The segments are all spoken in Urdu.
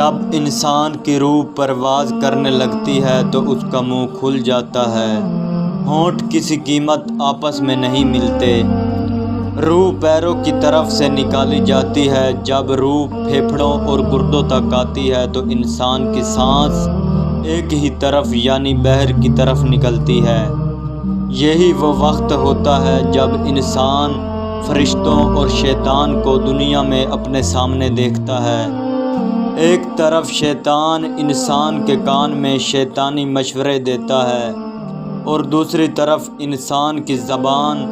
جب انسان کی روح پرواز کرنے لگتی ہے تو اس کا منہ کھل جاتا ہے، ہونٹ کسی قیمت آپس میں نہیں ملتے۔ روح پیروں کی طرف سے نکالی جاتی ہے۔ جب روح پھیپھڑوں اور گردوں تک آتی ہے تو انسان کی سانس ایک ہی طرف یعنی بحر کی طرف نکلتی ہے۔ یہی وہ وقت ہوتا ہے جب انسان فرشتوں اور شیطان کو دنیا میں اپنے سامنے دیکھتا ہے۔ ایک طرف شیطان انسان کے کان میں شیطانی مشورے دیتا ہے اور دوسری طرف انسان کی زبان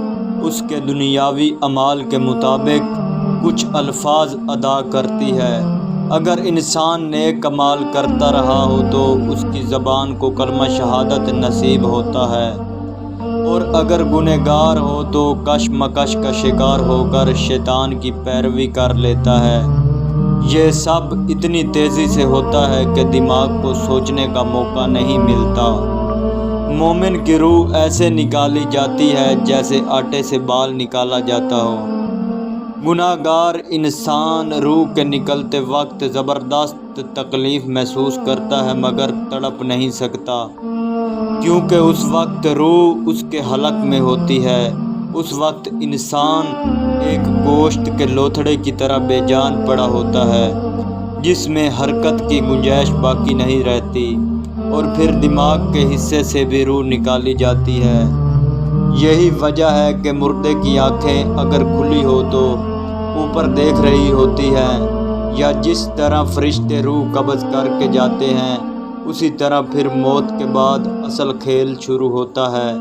اس کے دنیاوی اعمال کے مطابق کچھ الفاظ ادا کرتی ہے۔ اگر انسان نیک اعمال کرتا رہا ہو تو اس کی زبان کو کلمہ شہادت نصیب ہوتا ہے، اور اگر گنہگار ہو تو کشمکش کا شکار ہو کر شیطان کی پیروی کر لیتا ہے۔ یہ سب اتنی تیزی سے ہوتا ہے کہ دماغ کو سوچنے کا موقع نہیں ملتا۔ مومن کی روح ایسے نکالی جاتی ہے جیسے آٹے سے بال نکالا جاتا ہو۔ گناہ گار انسان روح کے نکلتے وقت زبردست تکلیف محسوس کرتا ہے مگر تڑپ نہیں سکتا، کیونکہ اس وقت روح اس کے حلق میں ہوتی ہے۔ اس وقت انسان ایک گوشت کے لوتھڑے کی طرح بے جان پڑا ہوتا ہے جس میں حرکت کی گنجائش باقی نہیں رہتی، اور پھر دماغ کے حصے سے بھی روح نکالی جاتی ہے۔ یہی وجہ ہے کہ مردے کی آنکھیں اگر کھلی ہو تو اوپر دیکھ رہی ہوتی ہیں، یا جس طرح فرشتے روح قبض کر کے جاتے ہیں اسی طرح پھر موت کے بعد اصل کھیل شروع ہوتا ہے۔